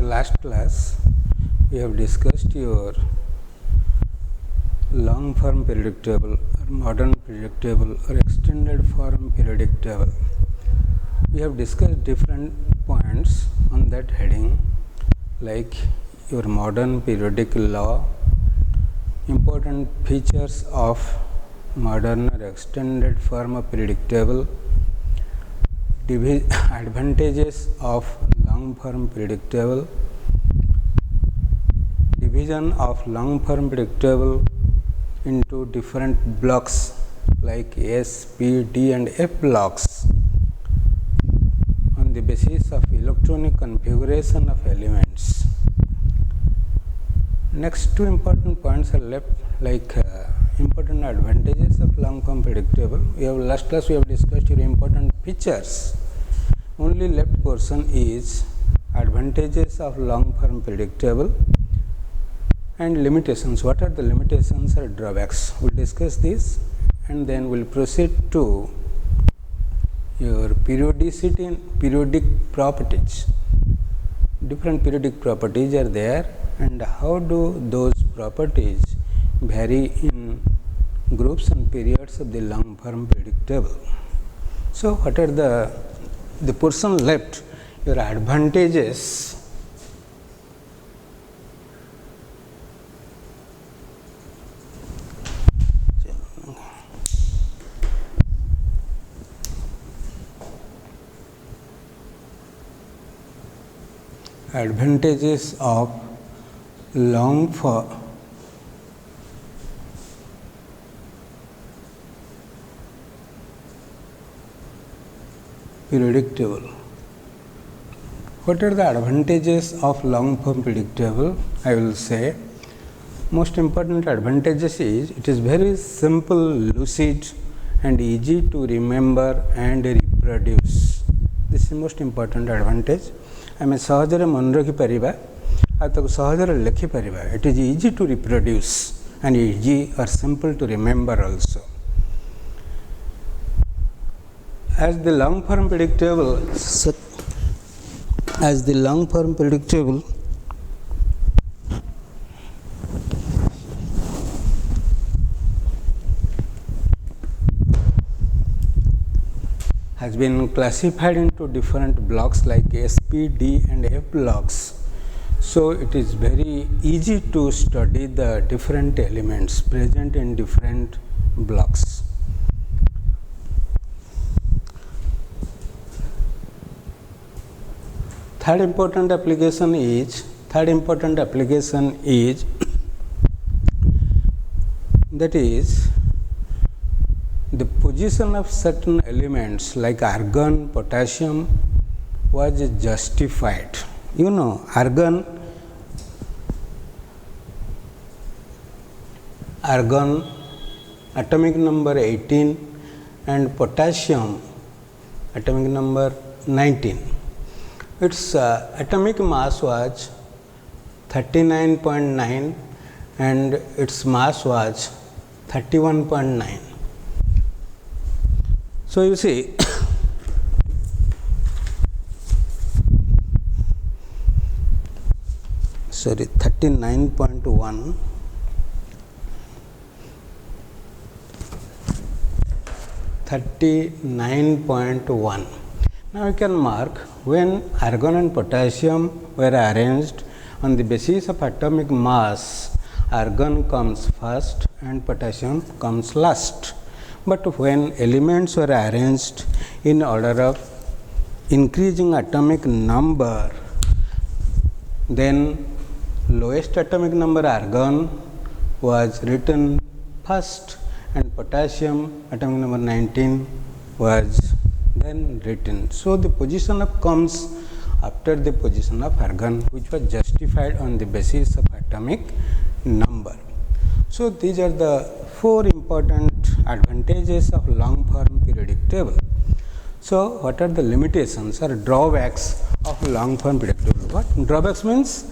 last class we have discussed your long form periodic table or modern periodic table or extended form periodic table. We have discussed different points on that heading, like your modern periodic law, important features of modern or extended form of periodic table, advantages of long form periodic table, division of long form periodic table into different blocks like S, P, D and F blocks on the basis of electronic configuration of elements. Next two important points are left, like important advantages of long form periodic table. Last class we have discussed your important features. Only left portion is advantages of long form periodic table and limitations. What are the limitations or drawbacks? We will discuss this and then we will proceed to your periodicity and periodic properties. Different periodic properties are there, and how do those properties vary in groups and periods of the long form periodic table. So, what are the portion left, your advantages. Advantages of long form periodic table. What are the advantages of long form periodic table? I will say most important advantages is it is very simple, lucid and easy to remember and reproduce. This is most important advantage. आम सहजरे मन रखिपर सहजरे लिखिपर. It is easy to reproduce and easy or simple to remember also. As the long form periodic table has been classified into different blocks like S, P, D and F blocks. So, it is very easy to study the different elements present in different blocks. Third important application is that is the position of certain elements like argon, potassium was justified. You know, argon atomic number 18 and potassium atomic number 19. Its atomic mass was 39.9 and its mass was 31.9. So, you see sorry 39.1 39.1. Now, you can mark when argon and potassium were arranged on the basis of atomic mass, argon comes first and potassium comes last. But when elements were arranged in order of increasing atomic number, then lowest atomic number argon was written first and potassium atomic number 19 was then written. So, the position of comes after the position of argon, which was justified on the basis of atomic number. So, these are the four important advantages of long form periodic table. So, what are the limitations or drawbacks of long form periodic table? What drawbacks means?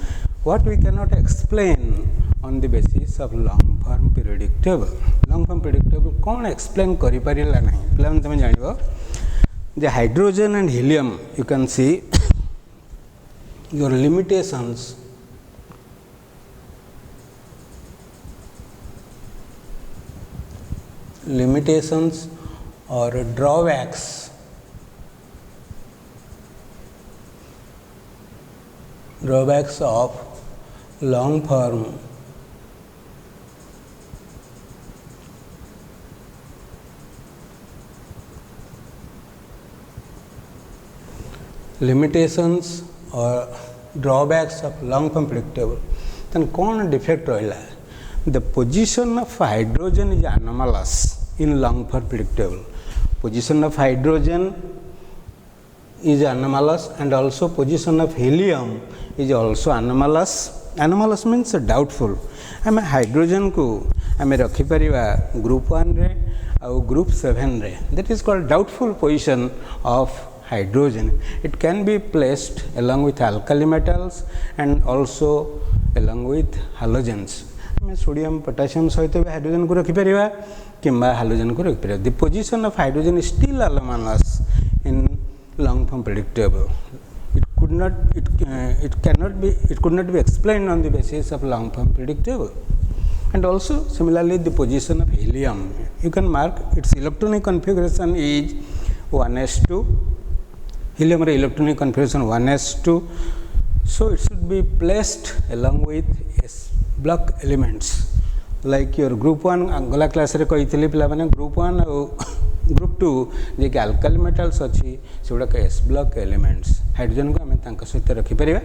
What we cannot explain on the basis of long form periodic table. Long form periodic table कौन explain करी परिला नहीं. पिलान तमें जानिबो the hydrogen and helium, you can see your limitations or drawbacks of long form predictable. Then कौन defect रहिला? The position of hydrogen is anomalous in long form predictable. Position of hydrogen is anomalous, and also position of helium is also anomalous. Anomalous means doubtful. आम hydrogen को आम रखिपर group 1 रे और group 7 रे. That is called doubtful position of hydrogen. It can be placed along with alkali metals and also along with halogens. आम sodium potassium सहित भी hydrogen को रखिपर कि हालोजन को रखिपर. The position of hydrogen is still anomalous in long form predictable. It could not be explained on the basis of long form predictable. And also similarly the position of helium, you can mark its electronic configuration is 1s2. Helium electronic configuration 1s2, so it should be placed along with s block elements. Like your group 1 गला class रे कही पिला माने group 1 और group 2 जे कि alkali metals अछि सेडा के s block elements. Hydrogen को हमें तांका सहित रखि परिबा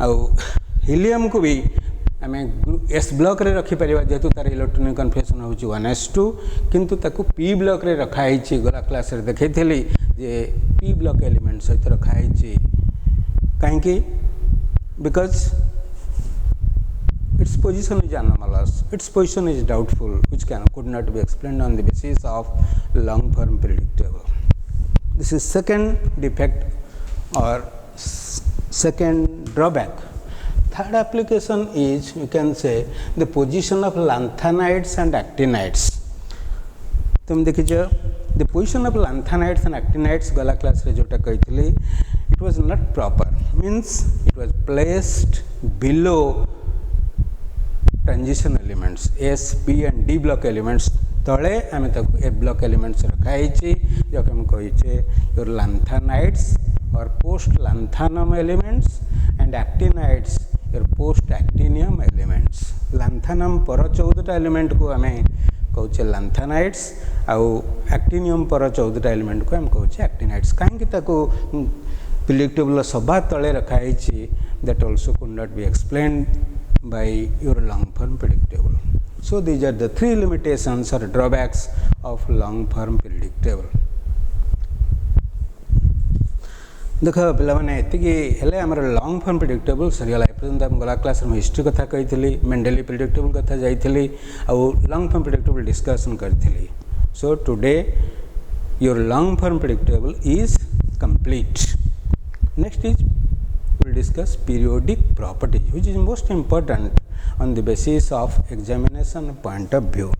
और हीलियम को भी हमें s block रे रखि परिबा जेतु तार इलेक्ट्रॉनिक कन्फिगरेशन होची 1s2, किंतु ताको p block रे रखा हिची. गला क्लास रे देखैथली जे p block एलिमेंट सहित रखा हिची. काहे कि because its position is anomalous, its position is doubtful, which could not be explained on the basis of long form predictable. This is second defect or second drawback. Third application is, you can say, the position of lanthanides and actinides. तुम देखिए the position of lanthanides and actinides गला class रे जोटा कहितली, it was not proper, means it was placed below transition elements S, P and D block elements. तले आम A block elements रखाई जो हम कही your lanthanides or post lanthanum elements and actinides your post actinium elements. Lanthanum पर 14 element को आम कहूचे lanthanides आउ actinium पर 14 एलिमेंट को हम कहूचे actinides. कहीं predictable सभा तले रखाई that also could not be explained by your long form predictable. So these are the three limitations or drawbacks of long form predictable. देख पे ये आमर लंग फर्म प्रेडिक्टेबल सरीगला. एपर्यंत आम गला क्लास में हिस्ट्री कथा कही, मेंडेली प्रेडिक्टेबल कथा जाइली और लंग फर्म प्रेडिक्टेबल डिस्कसन करी. So today your lung firm predictable is complete. Next is we will discuss periodic properties, which is most important on the basis of examination point of view.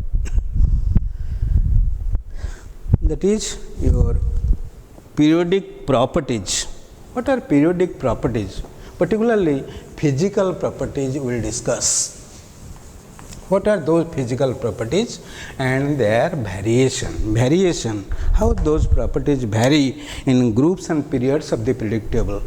That is your periodic properties. What are periodic properties? Particularly physical properties we will discuss. What are those physical properties and their variation, how those properties vary in groups and periods of the predictable.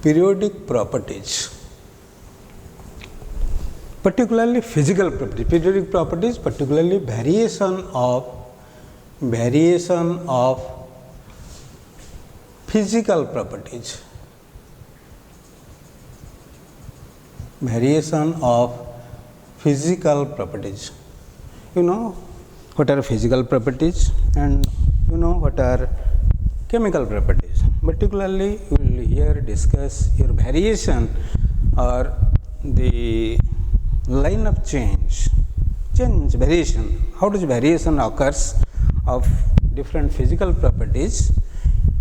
Periodic properties, particularly physical properties. Periodic properties, particularly variation of physical properties. Variation of physical properties. You know what are physical properties and you know what are chemical properties. Particularly we will here discuss your variation or the line of change, variation. How does variation occurs of different physical properties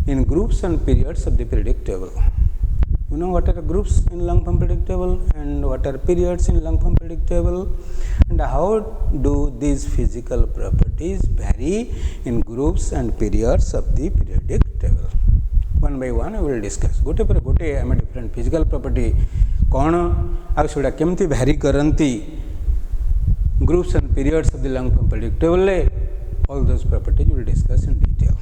in groups and periods of the periodic table. You know what are groups in long form periodic table and what are periods in long form periodic table, and how do these physical properties vary in groups and periods of the periodic table. One by one I will discuss. गोटे पर गोटे आम different physical property कौन outta केमती भैरी करती groups and periods of the long form periodic table. All those properties will discuss in detail.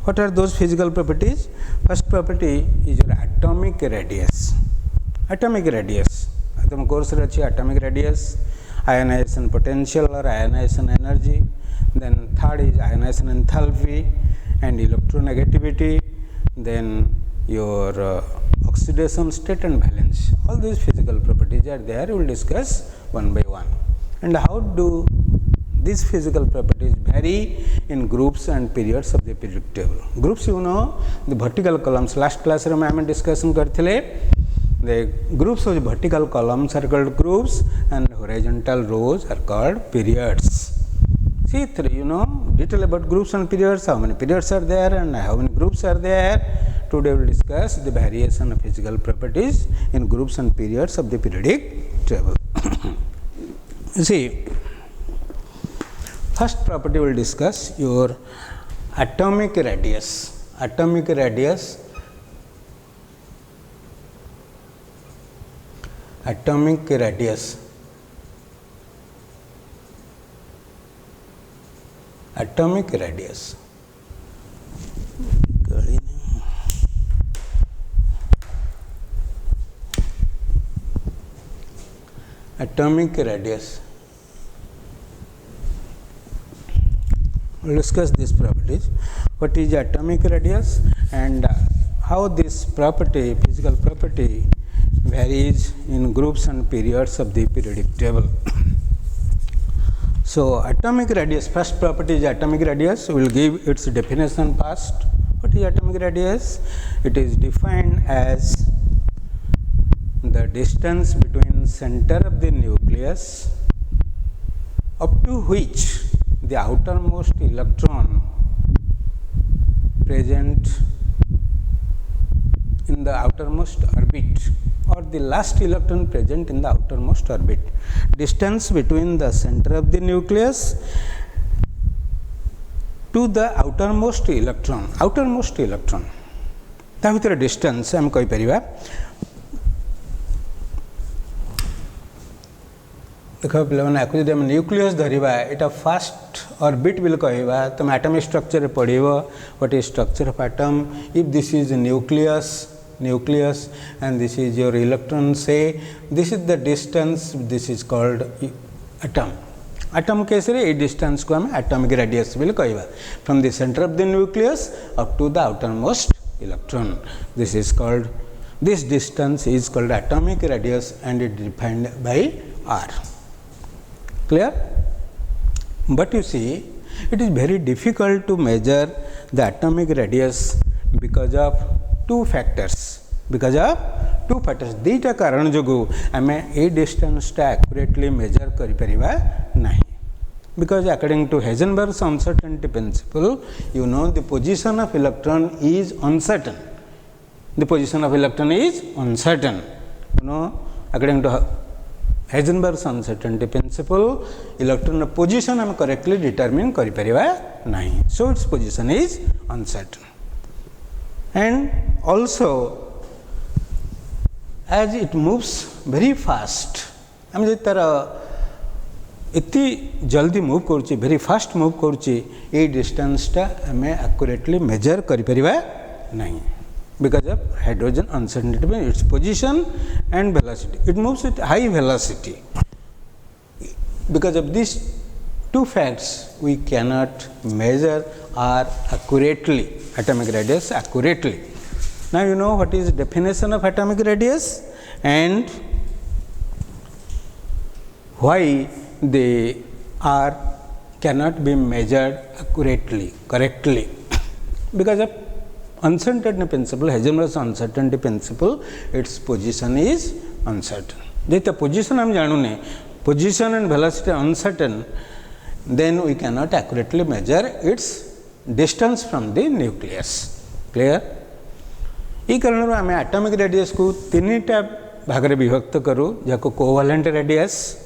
What are those physical properties? First property is your atomic radius. Atomic radius. तुम course रे अच्छी atomic radius, ionization potential or ionization energy. Then third is ionization enthalpy and electronegativity. Then your oxidation state and valence. All these physical properties are there. We will discuss one by one. And how do these physical properties vary in groups and periods of the periodic table? Groups, you know, the vertical columns. Last class I am discussing karthile. The groups of the vertical columns are called groups and horizontal rows are called periods. See, you know detail about groups and periods, how many periods are there and how many groups are there. Today we will discuss the variation of physical properties in groups and periods of the periodic table. See, first property we will discuss your atomic radius. Atomic radius. Atomic radius. Atomic radius. Atomic radius. We will discuss these properties. What is atomic radius and how this property, physical property, varies in groups and periods of the periodic table. So, atomic radius, first property is atomic radius. We will give its definition first. What is atomic radius? It is defined as the distance between center of the nucleus up to which the outermost electron present in the outermost orbit or the last electron present in the outermost orbit. Distance between the center of the nucleus to the outermost electron. Outermost electron. ता भितर distance हम कहि परिबा. देखो पे आपको जब nucleus धरिबा एटा first orbit विल कहबा तुम एटॉमिक स्ट्रक्चर पढ़िबो. What is structure of atom? If this is nucleus and this is your electron, say this is the distance, this is called atom. Atom case रे ए distance को हम atomic radius will कहबा from the center of the nucleus up to the outermost electron. This distance is called atomic radius and it is defined by R. Clear? But you see, it is very difficult to measure the atomic radius because of two factors. दीटा कारण जो आम ए distance accurately measure कर परिबा नहीं. Because according to Heisenberg's uncertainty principle, you know the position of electron is uncertain. The position of electron is uncertain. You know, according to Heisenberg's uncertainty principle, electron position हम correctly determine करि परिबा नहीं. So its position is uncertain. And also, as it moves very fast, हम जे तार इतनी जल्दी move करुच्चे, very fast move करुच्चे, ये distance टा हमें एक्यूरेटली मेजर करि परिबा नहीं. Because of hydrogen uncertainty, its position and velocity. It moves at high velocity. Because of these two facts, we cannot measure R accurately, atomic radius accurately. Now you know what is definition of atomic radius and why the R cannot be measured accurately, correctly. Because of uncertainty principle, Heisenberg's uncertainty principle, its position is uncertain. The position हम जानू नहीं, position and velocity uncertain. then we cannot accurately measure its distance from the nucleus. Clear? ई कारण आम atomic radius को तीनटा भाग में विभक्त करूँ जहाँ covalent radius,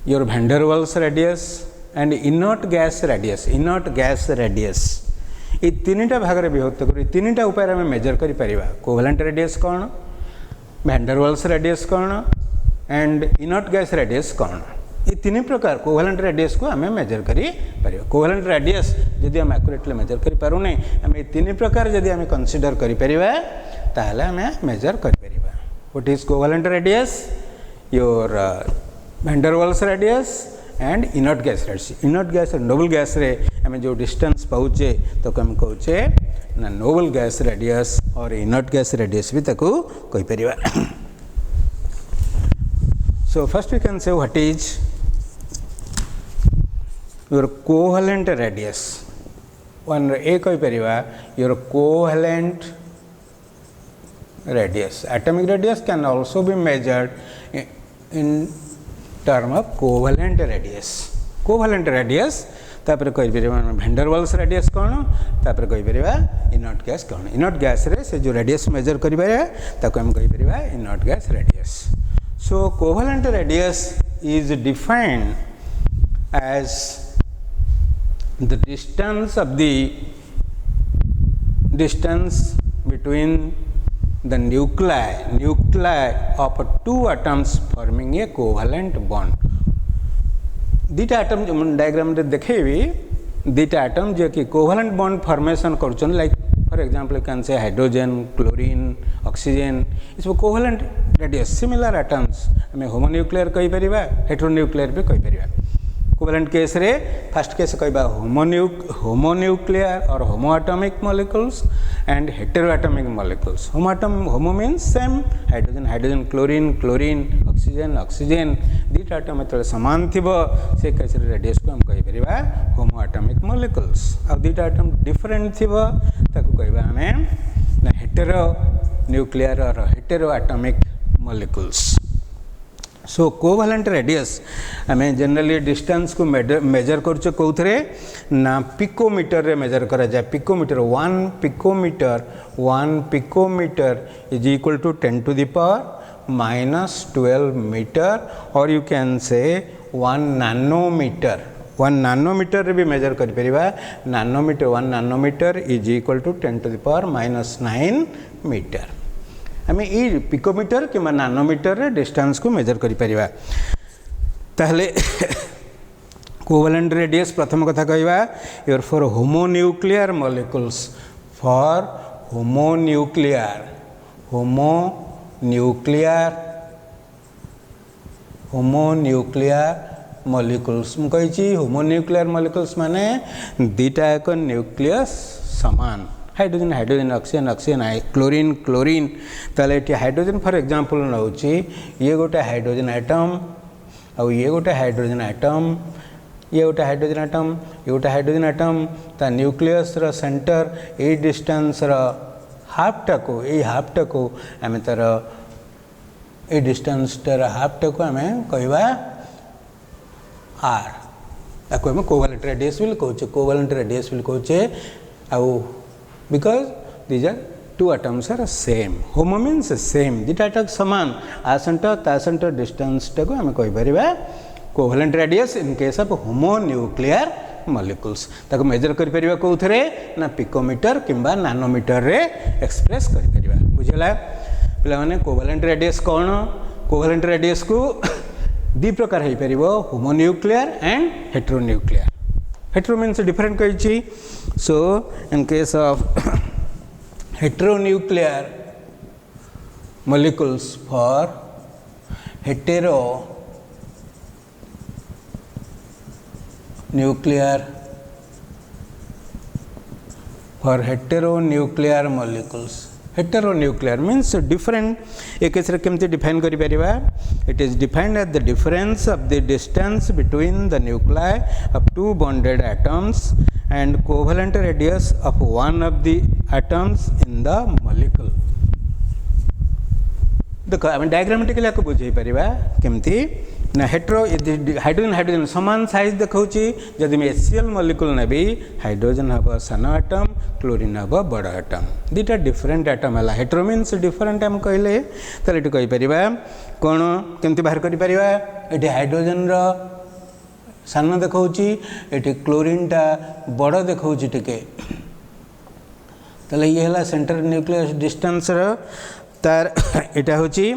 your van der Waals radius and inert gas radius. Inert gas radius ये तीनटा भाग में विभक्त करूँ. तीनटा उपाय आम मेजर कर कोवैलेंट रेडियस कौन, वैन डेर वाल्स रेडियस कौन एंड इनर्ट गैस रेडियस कौन. ये तीन प्रकार कोवैलेंट रेडियस को आम मेजर करी परिबा. कोवैलेंट रेडियस जदि आम एक्यूरेटली मेजर करि पारुने आम ये तीन प्रकार जदि आम कंसीडर करि परिबा ताहले आम मेजर करि परिबा. What is covalent radius? Your van der Waals radius and inert gas radius. Inert gas noble gas रे आम जो डिस्टेंस पाउचे तो आम कहूचे ना noble gas radius or inert gas radius भी ताको कहि परिबा. So first we can say what is your covalent radius. One A कहि परिबा your covalent radius. Atomic radius can also be measured in term of covalent radius. Covalent radius तापर कहि परिबा van der Waals radius कौन, तापर कहि परिबा inert gas कौन. Inert gas रे से जो रेडियस मेजर करि परिबा ताको हम कहि परिबा inert gas radius. So covalent radius is defined as the distance between the nuclei of two atoms forming a covalent bond. दीटा आटम जो डायग्राम रे देखेबी दीटा आटम जो कि कोवैलेंट बॉन्ड फॉर्मेशन करछन like for example can say hydrogen, chlorine, oxygen. इस covalent radius similar atoms हमें होमोन्यूक्लियर कहि परिबा, हेटेरोन्यूक्लियर भी कहि परिबा. कोवैलेंट केस रे फर्स्ट केस कहबा homonuclear or homoatomic molecules and heteroatomic molecules. Homo means same hydrogen hydrogen, chlorine chlorine, oxygen oxygen. दीटा आटम जो सामान थिबो से केस रे रेडियस को हम कहि परिबा होमोएटॉमिक मॉलिक्यूल्स. आ दीटा आटम डिफरेंट थिबो ताको कहबा हमें heteronuclear or heteroatomic molecules. So covalent radius हमें जनरली डिस्टेंस को मेजर करछो कोथरे ना पिकोमीटर रे मेजर करा जाए. Picometre 1 picometre is equal to 10 to the power -12 metre or you can say 1 nanometre. 1 nanometre रे भी मेजर कर परिबा. Nanometre 1 nanometre is equal to 10 to the power -9 metre. हमें ये पिकोमीटर कि नैनोमीटर रे डिस्टेंस को मेजर करि परिबा. ताहले कोवैलेंट रेडियस प्रथम कथा कहबा your for homonuclear molecules. For homonuclear molecules मु कहि होमोन्यूक्लियर मॉलिक्यूल्स माने दीटा एक न्यूक्लियस समान. Hydrogen hydrogen, oxygen oxygen, chlorine chlorine. ताले ये हाइड्रोजन फॉर एग्जांपल नउची ये गोटे हाइड्रोजन एटम और ये गोटे हाइड्रोजन एटम, ये गोटे हाइड्रोजन एटम, ये गोटे हाइड्रोजन एटम. ता न्यूक्लियस रो सेंटर ए डिस्टेंस रो हाफ टाको आम तार ए डिस्टेंस तार हाफ टाको आम कहबा आर. ताको हम कोवैलेंट रेडियस भी कहूचे. कोवैलेंट रेडियस भी कहूचे आउ because these are two atoms are same. Homo means same. दीटा आटक समान आसंटा तासंटा डिस्टेंस टाको आम कहि परिबा covalent radius in case of homonuclear molecules. ताको मेजर करि परिबा कोथरे ना पिकोमीटर किंबा नैनोमीटर रे एक्सप्रेस करि परिबा. बुझला पिला माने कोवैलेंट रेडियस कोन? कोवैलेंट रेडियस को दी प्रकार है परिबो homonuclear and heteronuclear. Hetero means different कही. So in case of heteronuclear molecules for heteronuclear molecules. Heteronuclear means different. एक केस रे केमती डिफाइन करि परिबा. It is defined as the difference of the distance between the nuclei of two bonded atoms and covalent radius of one of the atoms in the molecule. देखो आम diagrammatically आपको बुझे परिबा केमती. ना हेट्रो हाइड्रोजन हाइड्रोजन सामान size देखौची जदि मैं HCl molecule नेबी hydrogen हबो सान एटम क्लोरीन हबो बड़ एटम दुटा डिफरेंट एटम है हेट्रो मीन्स डिफरेंट हम कहले ताले एटी कहि परिबा कोन केमती बाहर करि परिबा एटी हाइड्रोजन रो सान देखौची एटी क्लोरीन टा बड़ देखौची टिके ताले ये हला सेंटर न्यूक्लियस डिस्टेंस रो तार एटा होची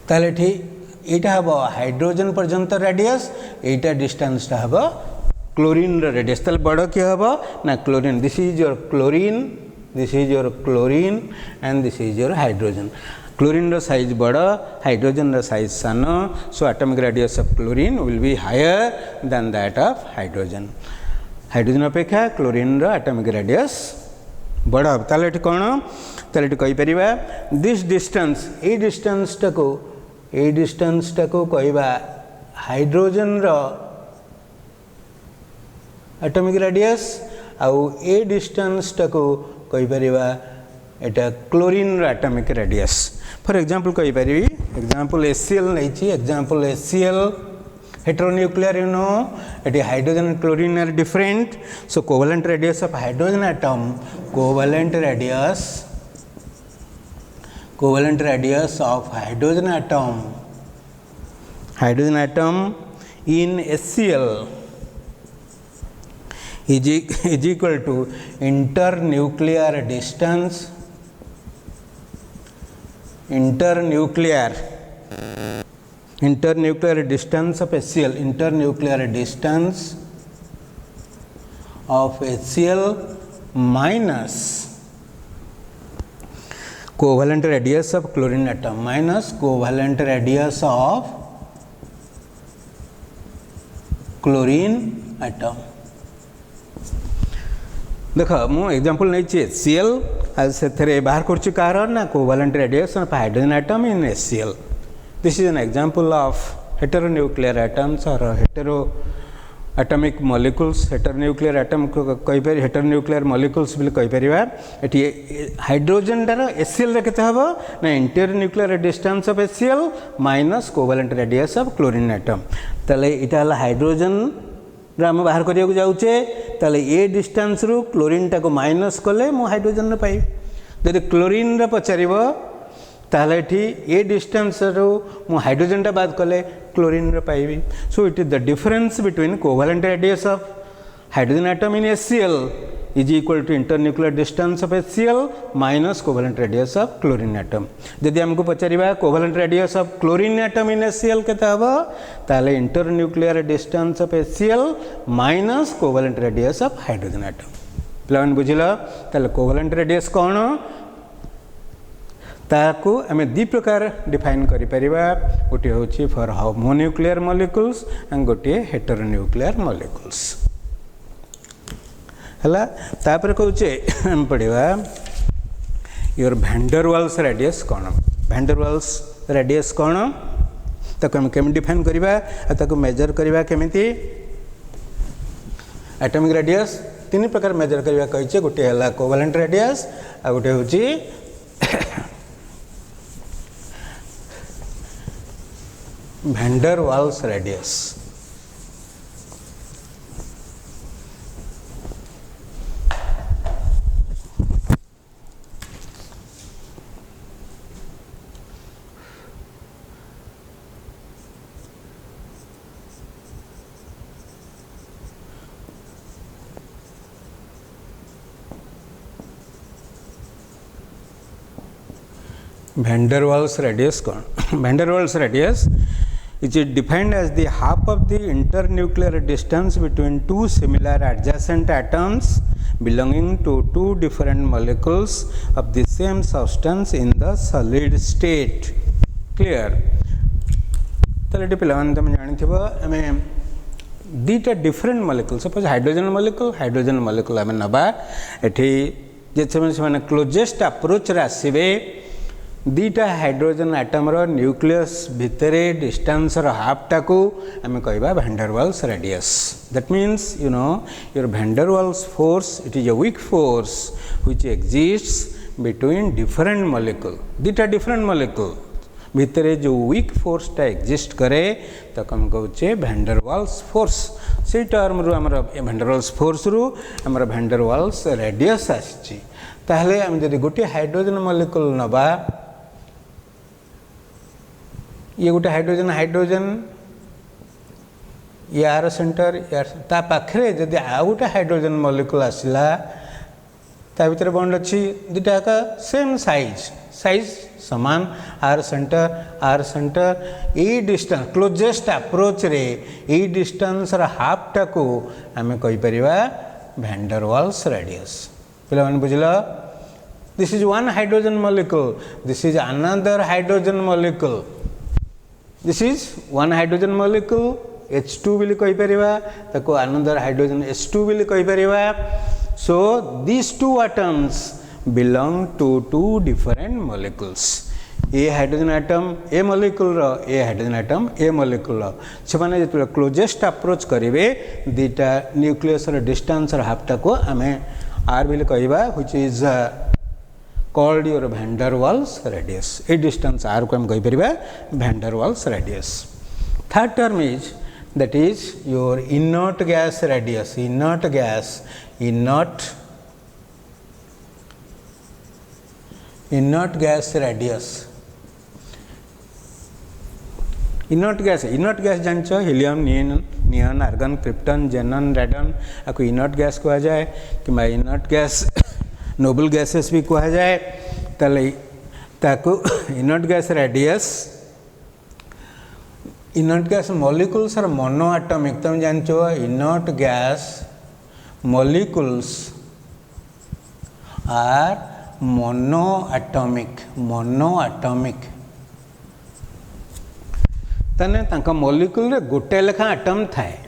ताले ठीक एटा हबो हाइड्रोजन पर्यंत रेडियस एटा डिस्टेंस टा हबो क्लोरीन रेडियस ताले बड़ के हबो ना chlorine this is your chlorine and this is your hydrogen chlorine रो साइज बड़ हाइड्रोजन रो साइज सान so atomic radius of chlorine will be higher than that of hydrogen hydrogen अपेक्षा क्लोरीन रो एटॉमिक रेडियस बड़ ताले कोन ताले कहि परिबा दिस डिस्टेंस ए डिस्टेंस टाको कहबा हाइड्रोजन रो एटॉमिक रेडियस आउ ए डिस्टेंस टाको कहि परिबा एटा क्लोरीन रो एटॉमिक रेडियस फॉर एग्जांपल कहि परिबी एग्जांपल HCl नैची example HCl heteronuclear you know it is hydrogen and chlorine are different so covalent radius of hydrogen atom covalent radius of hydrogen atom in HCl is equal to internuclear distance of HCl internuclear distance of HCl minus covalent radius of chlorine atom minus covalent radius of chlorine atom देख मु example नहीं HCl आज से बाहर कर car ना covalent radius of hydrogen atom in HCl this is an example of heteronuclear atoms or heteroatomic molecules heteronuclear atom कहि पर heteronuclear molecules बिल कहि परिबा एठी हाइड्रोजन डार HCl रे केते हबो ना internuclear distance of HCl minus covalent radius of chlorine atom तले इटा हला हाइड्रोजन हम बाहर करिया को जाउचे तले ए डिस्टेंस रु क्लोरीन टा को माइनस कले मो हाइड्रोजन रे पाई जदि क्लोरीन रे पचारिबो ताले एठी ए डिस्टेंस रु मो हाइड्रोजन टा बाद कले क्लोरीन रे पाइबी so it is the difference between covalent radius of hydrogen atom in HCl is equal to internuclear distance of HCl minus covalent radius of chlorine atom जदि हमको पचारिबा covalent radius of chlorine atom in HCl केते हबो ताले internuclear distance of HCl minus covalent radius of hydrogen atom प्लान बुझिला ताले covalent radius कोन ताकू आम दी प्रकार डिफाइन करि परिबा गोटे होची फॉर होमोन्यूक्लियर मॉलिक्यूल्स एंड गोटे हेटेरोन्यूक्लियर मॉलिक्यूल्स हला तापर कहूचे हम पढ़िबा your van der Waals radius कोन वैन डर वाल्स रेडियस कोन ताको हम केम डिफाइन करिबा आ ताको मेजर करिबा केमिति एटॉमिक रेडियस तीन प्रकार मेजर करिबा कहिचे गोटे हला कोवलेंट रेडियस आ गोटे होची van der Waals radius Van der Waals radius Van der Waals radius is defined as the half of the internuclear distance between two similar adjacent atoms belonging to two different molecules of the same substance in the solid state. Clear? तले पिलावन तुम जानिथिबो एमे दीटा different molecule suppose hydrogen molecule आमे नबा एठी जे से क्लोजेस्ट अप्रोच रे आसीबे दीटा हाइड्रोजन एटम रो न्यूक्लियस भितरे डिस्टेंस रो हाफ टाकू आमे कहबा van der Waals radius that means your van der Waals force it is a weak force which exists between different molecule दुटा डिफरेंट मॉलिक्यूल भितर जो वीक फोर्सटा एक्जिस्ट करे ताको हम कहूचे वैन डर वाल्स फोर्स से टर्म रु हमर वैन डर वाल्स फोर्स रु हमर वैन डर वाल्स रेडियस आछि ताहले हम जदि गोटे हाइड्रोजन मॉलिक्यूल नबा ये गोटे हाइड्रोजन यार सेंटर यार ता पाखरे जदि आ गोटे हाइड्रोजन मॉलिक्यूल आसिला ता भीतर बॉन्ड अच्छी दुटा का सेम साइज समान आर सेंटर ए डिस्टेंस क्लोजेस्ट अप्रोच रे ए डिस्टेंस रा हाफ टा को आमे कहि परिबा वैन डर वाल्स रेडियस पिला मन बुझला this is one hydrogen molecule this is another hydrogen molecule this is one hydrogen molecule H2 बिल कहि परिबा ताको अनदर हाइड्रोजन H2 बिल कहि परिबा so these two atoms belong to two different molecules ए हाइड्रोजन एटम ए मॉलिक्यूल रो ए हाइड्रोजन एटम ए मॉलिक्यूल रो से माने जे क्लोजेस्ट अप्रोच करिवे दीटा न्यूक्लियस रो डिस्टेंस रो हाफ टा को हमें r बिल कहिबा which is called your van der Waals radius ए डिस्टेंस r को हम कहि परिबा van der Waals radius third term is that is your inert gas radius inert gas radius inert gas जानछो helium neon argon krypton xenon radon आको inert gas कहा जाए कि inert gas नोबल गैसेस भी कहा जाए तले ताको inert gas radius inert gas molecules are mono atomic तुम जानछो inert gas molecules are mono atomic तने तांका मॉलिक्यूल रे गोटे लेखा एटम थाए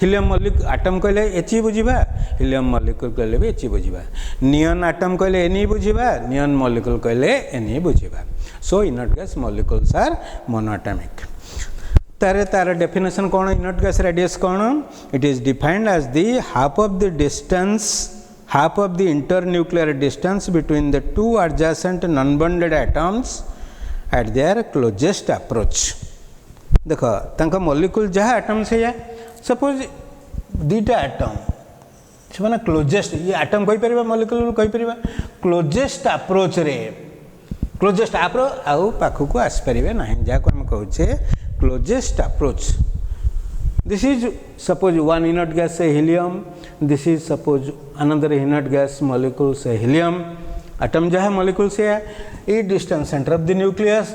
हीलियम मॉलिक्यूल एटम कहले एच बुझिबा हीलियम मॉलिक्यूल कहले भी एच बुझिबा नियन एटम कहले एन बुझिबा नियन मॉलिक्यूल कहले एन बुझिबा so inert gas molecules are mono atomic तार डेफिनेशन कौन इनर्ट गैस रेडियस कौन it is defined as the half of the internuclear distance between the two adjacent non bonded atoms eight there closest approach देख तांका molecule जहाँ atom से या suppose दुटा atom से माने क्लोजेस्ट ये एटम कहि परिबा मॉलिक्यूल कहि परिबा क्लोजेस्ट अप्रोच रे क्लोजेस्ट अप्रोच आउ पाखु को आस परिबे नाही जा को हम कहूचे closest approach this is suppose one inert gas say helium this is suppose another inert gas molecule say helium atom जो है molecule से है a distance center of the nucleus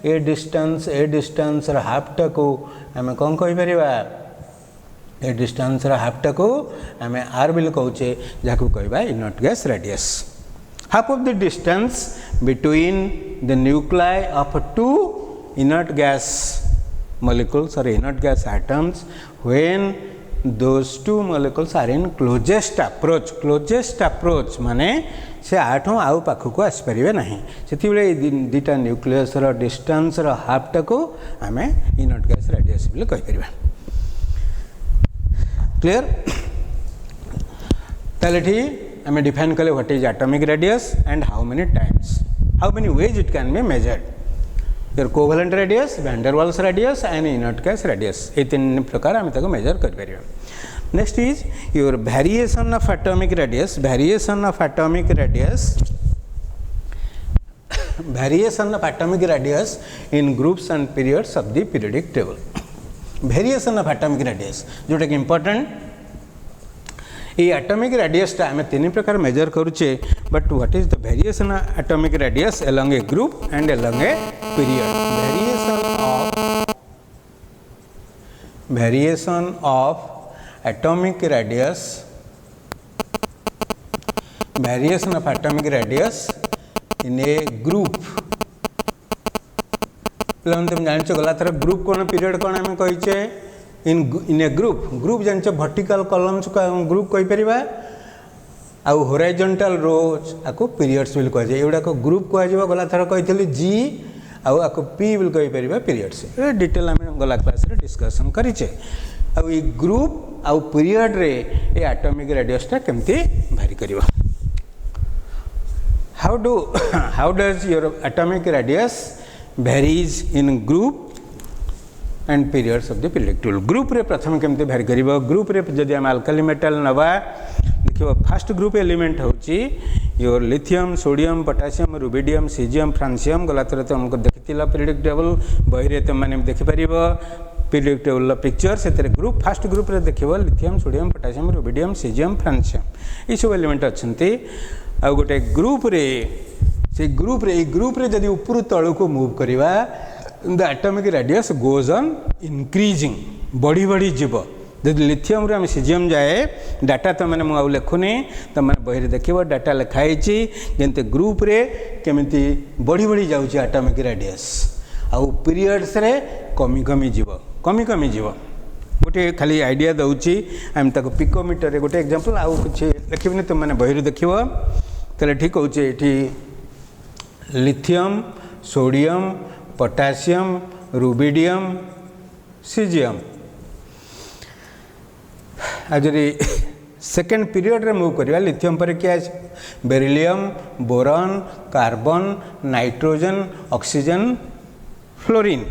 a distance रा half टा को हमें कौन कहि परिबा a distance रा half टा को हमें r बिल कहूचे जाको कहबा inert gas radius half of the distance between the nuclei of two inert gas molecules or inert gas atoms when those two molecules are in closest approach माने से आठों आउ पाखु को आस परिबे नहीं सेति बेले दुटा न्यूक्लियस रो डिस्टेंस रो हाफ टा को हमें इनर्ट गैस रेडियस बिल कहि परिबा क्लियर तालेठी हमें डिफाइन कले what is atomic radius and how many ways it can be measured your covalent radius van der Waals radius and inert gas radius ये तीन प्रकार आम ताको मेजर कर परिबा next is your variation of atomic radius in groups and periods of the periodic table variation of atomic radius जोटा कि important ये एटॉमिक रेडियस टा हमें तीन प्रकार मेजर करूचे but what is the variation of atomic radius along A group and along a period variation of atomic radius in a group तुम जान गला थर ग्रुप कौन पीरियड कौन आम कहीचे इन a group जानच vertical columns group कहि परिबा आउ हॉरिजॉन्टल रोज आको पीरियड्स बिल कह जाय एउडा को ग्रुप कह जाय गला थर कहितली जी आउ आको पी बिल कहि परिबा पीरियड्स ए डिटेल हम गला क्लास रे डिस्कशन करिचे आउ ई ग्रुप आउ पीरियड रे ए एटॉमिक रेडियस ता केमती भारी करिवो how does your atomic radius varies in group and periods of the periodic table? Group रे प्रथम केमते भैरी करिवो ग्रुप रे जदि हम अल्काली मेटल नवा देखिवो फर्स्ट ग्रुप एलिमेंट होची your lithium sodium potassium rubidium caesium francium गला थरे तो हमको देखितिला पीरियडिक टेबल बही रे त माने देखि परिबो पीरियडिक टेबल पिक्चर से ग्रुप फर्स्ट ग्रुप रे देखिवो lithium sodium potassium rubidium caesium francium ई सब एलिमेंट अछंती आ गोटे ग्रुप रे से ग्रुप रे जदि ऊपर तळ को मूव करिवा the atomic radius goes on increasing बढ़ी बढ़ी जीव जदि लिथियम रे हम सीजियम जाए डाटा तो मैंने मुझे लिखुनी तो मैंने बही देखिए डाटा लिखाई जमती ग्रुप रे केमिति बढ़ी बढ़ी जाऊँगी एटॉमिक रेडियस आउ पीरियड्स रे कमी कमी जीव गोटे खाली आइडिया दौची आम ताको पिकोमीटर गोटे एग्जांपल आउ कुछ लिखिबनी तुम मैंने बही देखिए ताले ठीक होचे एठी lithium sodium potassium rubidium caesium आज सेकेंड पीरियड रे मूव करवा लिथियम पर क्या beryllium boron carbon nitrogen oxygen fluorine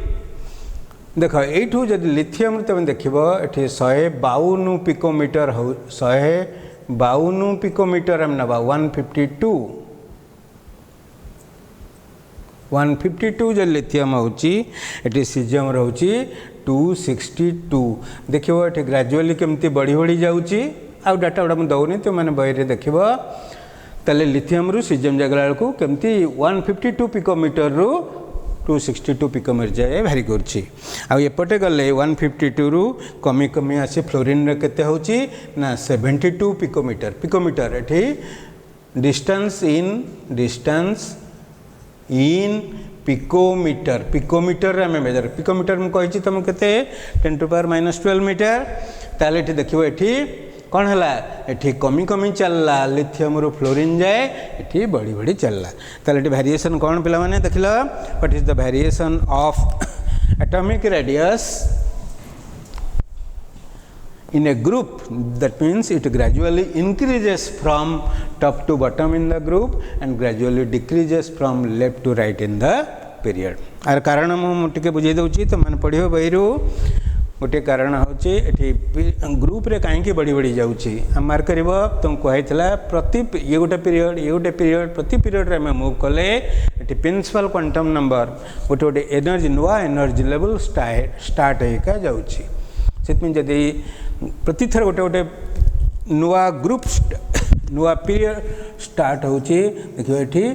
देख यू जब लिथियम तुम देख ये 152 पिकोमीटर हो 152 पिकोमीटर हम नवा 152 जो लिथियम होची एटी सीजियम रोची 262 देखिए ये ग्रेजुअली केमती बढ़ी बढ़ी जाऊँगी आउ डाटा गुड़ा मुझे दौनी तो मैंने बही देखिए ताले लिथियम रु सीजियम जगला को केमती 152 पिकोमीटर रु 262 पिकोमीटर जाए भारी करछि आउटे गले 152 रु कमी कमी आसी फ्लोरीन रे केते होची ना 72 पिकोमीटर एठी डिस्टेंस इन पिकोमीटर आम मेजर पिकोमीटर मुझे तुम के 10⁻⁻12 मीटर ताले एठी देखिबो एठी कौन है ये कमी कमी चलला लिथियम रु फ्लोरीन जाए ये बढ़ी बढ़ी चलला ताले वेरिएशन कौन पिला माने देखिल what is the variation of atomic radius in a group that means it gradually increases from top to bottom in the group and gradually decreases from left to right in the period आर कारण मुझे बुझे दूसरी तो मैंने पढ़ो बही गोटे कारण हूँ ग्रुप रे कहीं बढ़ी बढ़ी जाऊँगी आम मार्क कर तुम कहला प्रति ये गोटे पीरियड प्रति पीरियड रे मूव कले ये प्रिंसिपल क्वांटम नंबर गोटे गोटे एनर्जी नुआ एनर्जी लेवल स्टार्ट होगा जाऊँगी जदि प्रति थर गोटे गोटे नुआ ग्रुप नुआ पीरियड स्टार्ट होची देखिए ये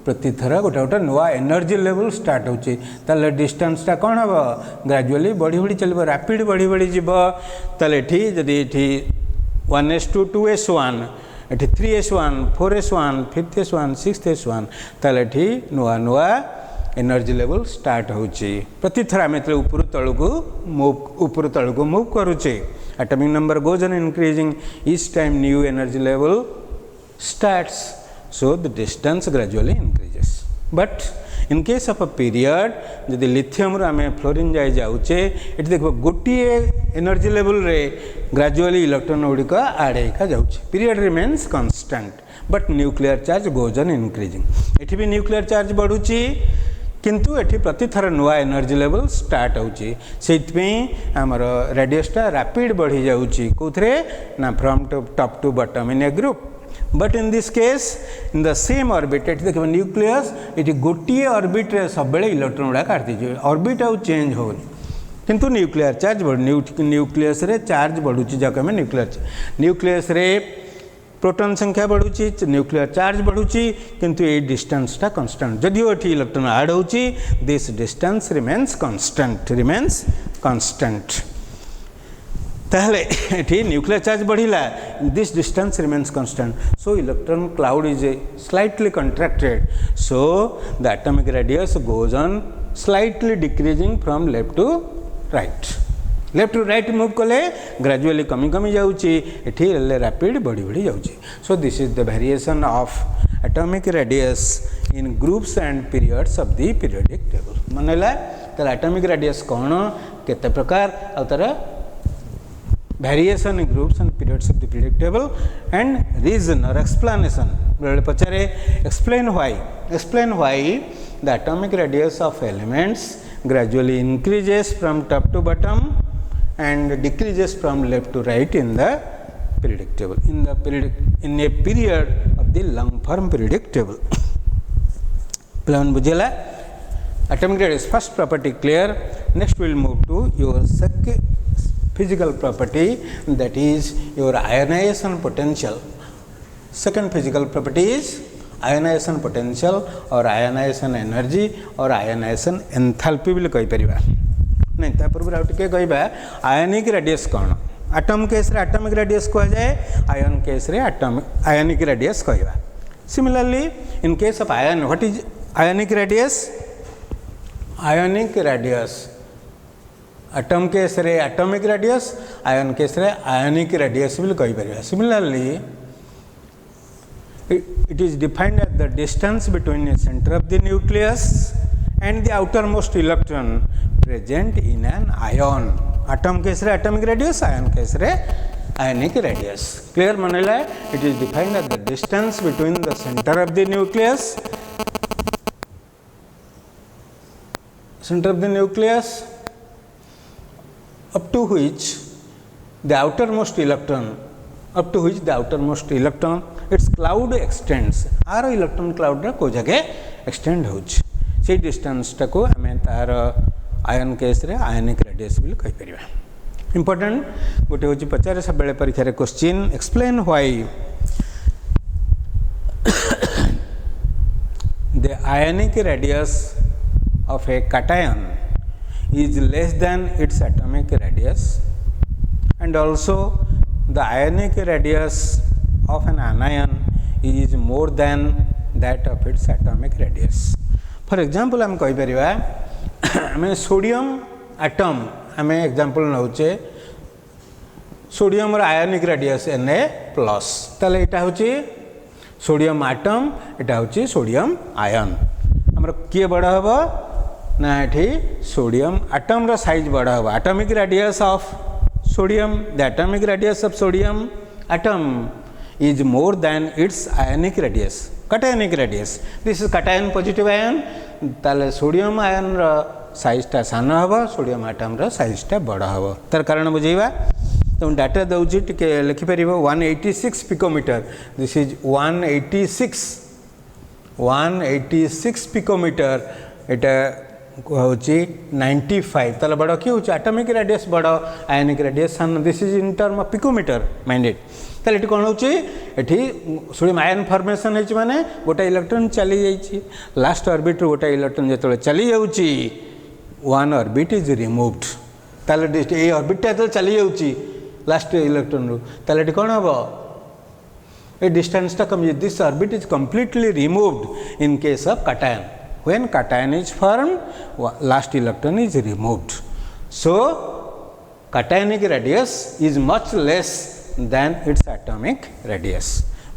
प्रति थर गोटे गोटे नुआ एनर्जी लेवल स्टार्ट होची ताले डिस्टेंसटा कौन हम ग्रेजुअली बढ़ी बढ़ी चलो रैपिड बढ़ी बढ़ी जीव ताले जदि ये 1s2 2s1 ये 3s1 4s1 5s1 6s1 ताले नुआ नुआ एनर्जी लेवल स्टार्ट होची प्रति थर आम ऊपर तल को मूव करुचे atomic number goes on increasing each time new energy level starts so the distance gradually increases but in case of a period जदि लिथियम रो आम फ्लोरीन जाए जाऊचे ये देख गोटे एनर्जी लेवल रे ग्रेजुअली इलेक्ट्रॉन गुड़िक आड होगा जाऊँगी period remains constant but nuclear charge goes on increasing ये भी न्यूक्लियर चार्ज बढ़ुची किंतु एठी प्रति थर नुआ एनर्जी लेवल स्टार्ट होची आमर रेडियसटा रैपिड बढ़ी जाऊँगी कौथे ना from top to bottom in a group but in this case in the same orbit ये देखिए न्यूक्लियस ये गोटे ऑर्बिट रे सब बेले इलेक्ट्रॉन गुड़ा काटि ऑर्बिट आउ चेंज होनी किंतु न्यूक्लियर चार्ज न्यूक्लियस रे चार्ज बढ़ुची जहाँ आम न्यूक्लियस रे प्रोटॉन संख्या बढ़ुची न्यूक्लियर चार्ज बढ़ुची किंतु ये डिस्टेंसटा कांस्टेंट जदियो ये इलेक्ट्रॉन ऐड होची दिस डिस्टेंस रिमेन्स कांस्टेंट ताहले ये न्यूक्लियर चार्ज बढ़िला this distance remains constant so electron cloud is slightly contracted so the atomic radius goes on slightly decreasing from left to right move कले gradually कमी कमी जाऊँगी ये rapid बढ़ी बढ़ी जाऊँगी so this is the variation of atomic radius in groups and periods of the periodic table मन है तार एटॉमिक रेडियस कौन केते प्रकार आ तार variation in groups and periods of the periodic table, and reason or explanation. Pachare, explain why the atomic radius of elements gradually increases from top to bottom and decreases from left to right in the periodic table, in a period of the long form periodic table. Plan bujela. Atomic radius first property clear. Next we will move to your second physical property, that is your ionization potential. Second physical property is ionization potential or ionization energy or ionization enthalpy will कहि परिबा नहीं ता पूर्व आउ टिके कहबा ionic radius कोन atom case रे atomic radius कह जाए आयन केस रे एटॉमिक आयनिक रेडियस कहबा similarly in case of ion what is ionic radius atom case रे एटॉमिक रेडियस आयन केस रे आयनिक रेडियस will कहि परिबा similarly it is defined as the distance between the center of the nucleus and the outermost electron present in an ion. Atom case re atomic radius, ion case re ionic radius. Clear manila? It is defined as the distance between the center of the nucleus up to which the outermost electron its cloud extends. आर electron cloud रा को जगह extend होछ से distance टा को हमें तार ion case रे आयनिक रेडियस विल कहि परिबा. इंपोर्टेंट गोटे होची पचारे सब बेले परीक्षा रे question explain why the ionic radius of A cation is less than its atomic radius and also the ionic radius of an anion is more than that of its atomic radius. For example, हम कहि परिबा हमें sodium atom हमें example नउचे sodium र ionic radius Na+ तले एटा होची sodium atom एटा होची sodium ion हमर के बडा हबो ना एठी सोडियम एटम र साइज बडा हबो atomic radius of sodium, the atomic radius of sodium atom is more than its ionic radius, cationic radius. This is cation positive ion, ताले sodium ion रा size टा साना हवा, sodium atom रा size टा बड़ा हवा. तर कारण बुझेगा तो डाटा दउची टिके लिखि परिबो 186 picometer. This is 186 picometer. एटा होची 95 तले बड़ा कि होची एटॉमिक रेडियस बड़ा आयनिक रेडियस सन. This is in term of picometre minded. तले एठी कोन होची एठी सोडियम आयन फॉर्मेशन हेची माने गोटा इलेक्ट्रॉन चली जाईची लास्ट ऑर्बिट रो गोटा इलेक्ट्रॉन जेतले चली जाउची वन ऑर्बिट इज रिमूव्ड. तले ए ऑर्बिट ता चली जाउची लास्ट इलेक्ट्रॉन रो तले एठी कोन हबो ए डिस्टेंस ता कम. This orbit is completely removed in case of cation. When cation is formed, last electron is removed. So, cationic radius is much less than its atomic radius.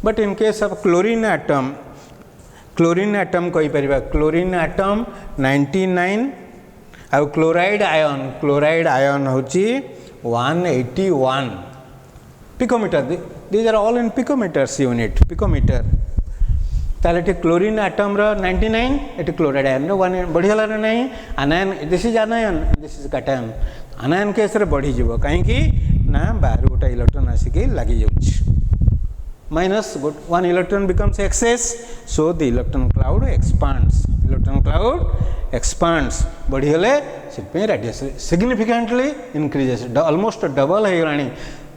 But in case of chlorine atom कहि परिबा chlorine atom 99 और chloride ion होची 181 picometer. These are all in picometers unit, picometer. ताले टे chlorine atom रो 99 एटे chloride ion रो 1 बढ़ियाला रे नहीं anion. This is anion, this is cation. Anion case रे बढ़ी जीवो काहे कि ना बाहर गोटा इलेक्ट्रॉन आसी के लागि जाउछ minus 1 electron becomes excess. So the electron cloud expands बढ़ियाले सिट पे radius significantly increases almost double हे गलानी.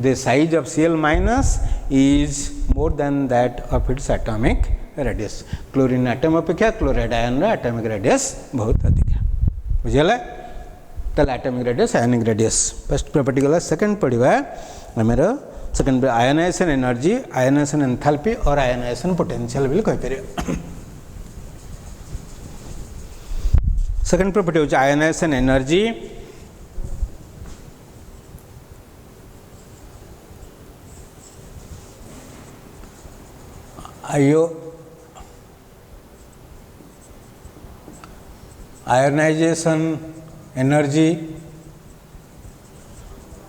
The size of Cl- is more than that of its atomic radius. Chlorine atom अपेक्षा क्लोराइड आयन रा एटॉमिक रेडियस बहुत अधिक बुझला. तले atomic radius ionic radius first property गला. सेकंड पढ़िबा हमरा second ionization energy, ionization enthalpy or ionization potential विल कहि परिबा. सेकंड प्रॉपर्टी होच ionization energy. Ionization energy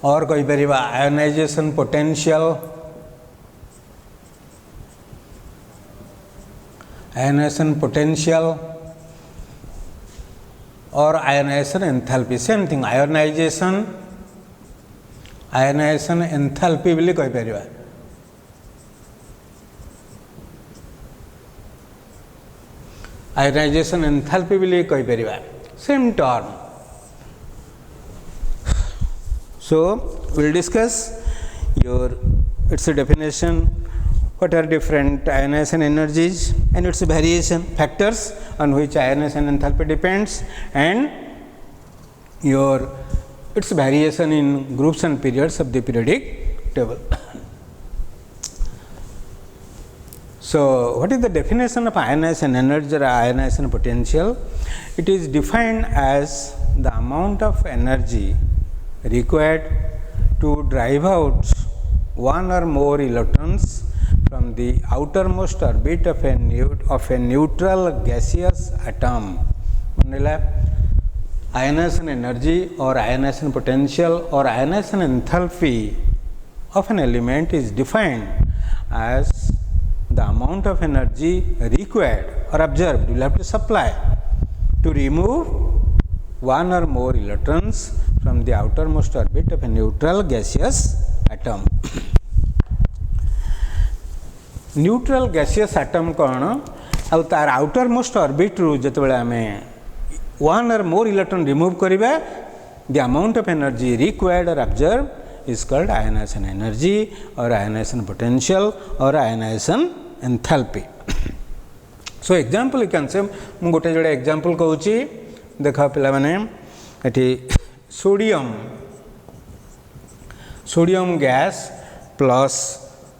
or कहि परिबा ionization potential, ionization potential or ionization enthalpy same thing ionization enthalpy बोली कहि परिबा। आयोनाइजेशन एंथैल्पी बोली कहि परिबा same term. So we'll discuss its definition, what are different ionization energies and its variation factors on which ionization enthalpy depends, and its variation in groups and periods of the periodic table. So what is the definition of ionization energy or ionization potential? It is defined as the amount of energy required to drive out one or more electrons from the outermost orbit of a neutral gaseous atom. Ionization energy or ionization potential or ionization enthalpy of an element is defined as the amount of energy required or observed, you will have to supply to remove one or more electrons from the outermost orbit of a neutral gaseous atom. Neutral gaseous atom कौन आउ तार outermost orbit रु जेतेबेले आमे one or more electron remove करिबा the amount of energy required or observe is called ionization energy or ionization potential or ionization enthalpy. So example you can say मु गोटे जोड़े example कहूची देख पिला माने एठी सोडियम गैस प्लस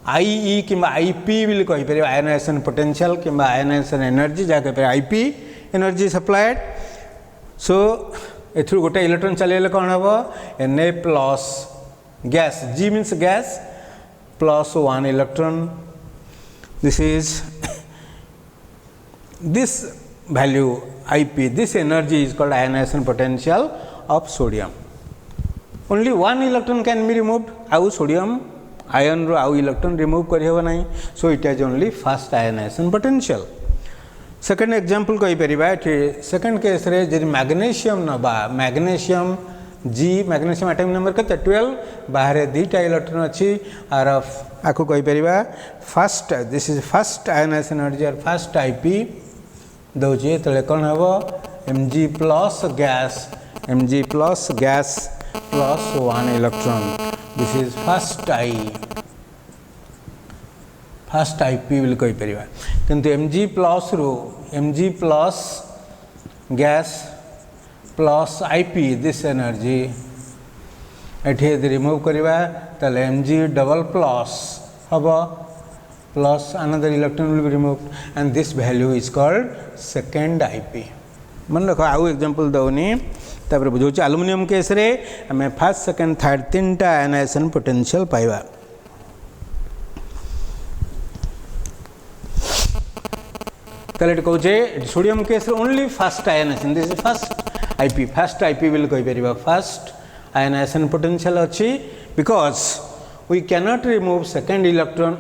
आईई कि IP भी कहीपर आयोनाइजेशन पोटेंशियल कि आयोनाइजेशन एनर्जी जहाँ कहीपर आईपी एनर्जी सप्लाइड. सो एथु गोटे इलेक्ट्रॉन चलेले कौन हम Na plus gas G means gas plus one electron this is this value IP, this energy is called ionization potential of sodium. Only one electron can be removed. How sodium ion ro how electron remove kari haba nahi. So it has only first ionization potential. Second example कही परिबा second case रे जे magnesium नबा magnesium G magnesium atom number के 12 बाहर दीटा electron अच्छी are आको कही परिबा first this is first ionization energy or first IP दौचे तले कौन हम Mg plus gas plus one electron this is first IP बोली कही परिबा. किंतु Mg plus gas plus IP this energy एठी रिमूव करिबा तले Mg डबल प्लस हबो plus another electron will be removed and this value is called second IP. मन रखो आउ एग्जांपल दउनी तापर बुझौची एल्युमिनियम केस रे हमें फर्स्ट सेकंड थर्ड तीनटा आयोनाइजेशन पोटेंशियल पाइबा. तले कहूचे सोडियम केस रे only first ionization this is first IP will कहि परिबा फर्स्ट आयोनाइजेशन पोटेंशियल अछि because we can not remove second electron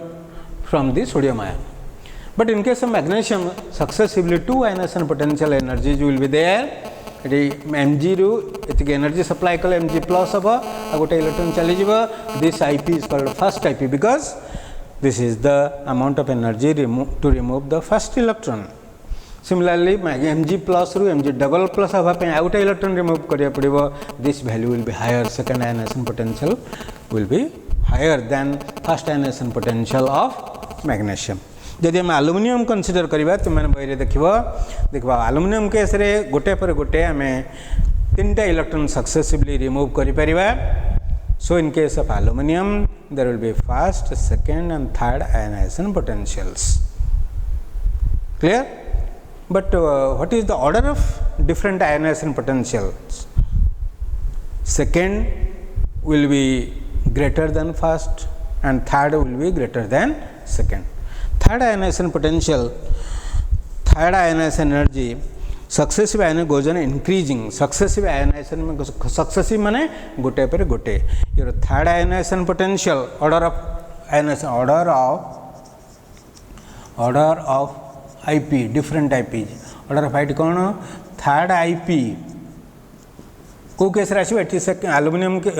from the sodium ion. But in case of magnesium successively two ionization potential energies will be there. Mg ru etik energy supply kale Mg plus haba a gote electron chali jiba. This IP is called first IP because this is the amount of energy to remove the first electron. Similarly Mg plus ru Mg double plus haba pe a gote electron remove kariya padibo. This value will be higher, second ionization potential will be higher than first ionization potential of magnesium. जदि हम aluminium consider करिबा तो मैंने बहिरे देखबा aluminium case रे गोटे पर गोटे हमें तीनटा इलेक्ट्रॉन सक्सेसिवली रिमूव करि परिबा. So in case of aluminium there will be first second and third ionization potentials. Clear? But what is the order of different ionization potentials? Second will be greater than first and third will be greater than second. Third ionization potential, third ionization energy successive ion goes on increasing successive ionization में successive माने गोटे पर गोटे your third ionization potential order of ionization order of IP different IP order of IP कौन third IP को case रे आसीबो एटी एल्युमिनियम के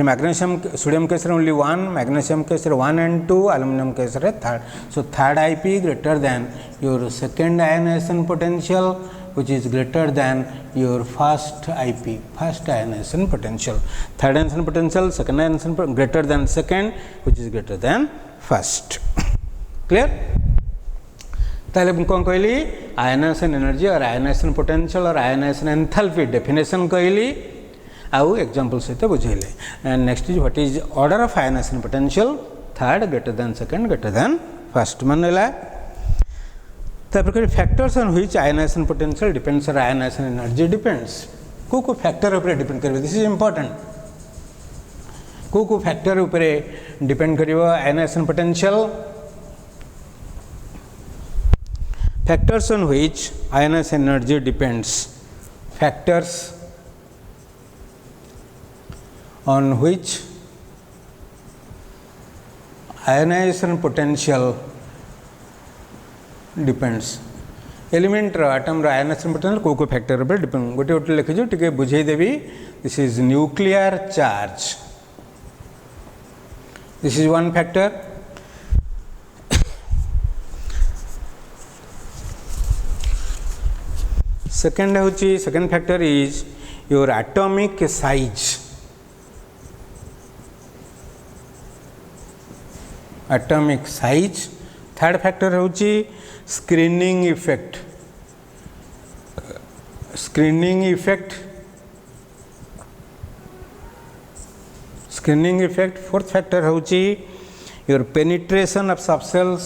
मैग्नीशियम सोडियम केस रे ओनली 1 मैग्नीशियम केस रे 1 and 2 एल्युमिनियम केस रे third so third IP greater than your second ionization potential which is greater than your first IP, first ionization potential. Third ionization potential, second ionization greater than second, which is greater than first. Clear? ताले कौन कहली ionization energy or ionization potential और ionization enthalpy definition कहली आउ example सहित बुझेले. And next is what is order of ionization potential third greater than second greater than first मानला. Factors on which ionization potential depends or ionization energy depends को factor ऊपर depend करिवे. This is important. को factor ऊपर depend करिवो ionization potential. Factors on which ionization energy depends factors on which ionization potential depends element atom ionization potential को factor ऊपर depend गोटे गोटे लिखिजु टिके बुझेई देबी. This is nuclear charge. This is one factor. Second होची second factor is your atomic size. Atomic size. Third factor होची screening effect. Screening effect. Screening effect. Fourth factor होची your penetration of subshells.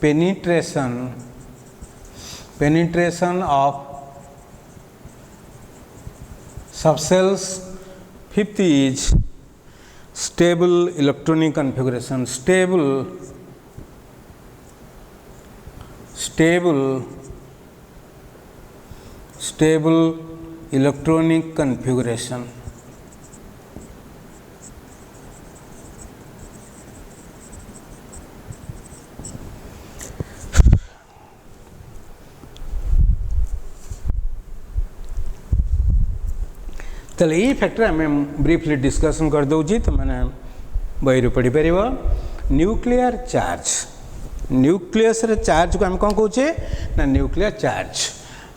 Penetration of subshells. Fifth is stable electronic configuration. stable electronic configuration. चल ये factor आम briefly discussion कर दूची तो मैंने बही पढ़ी पार. Nuclear charge. न्यूक्लियस रे चार्ज को हम कौन कहे ना न्यूक्लियर चार्ज.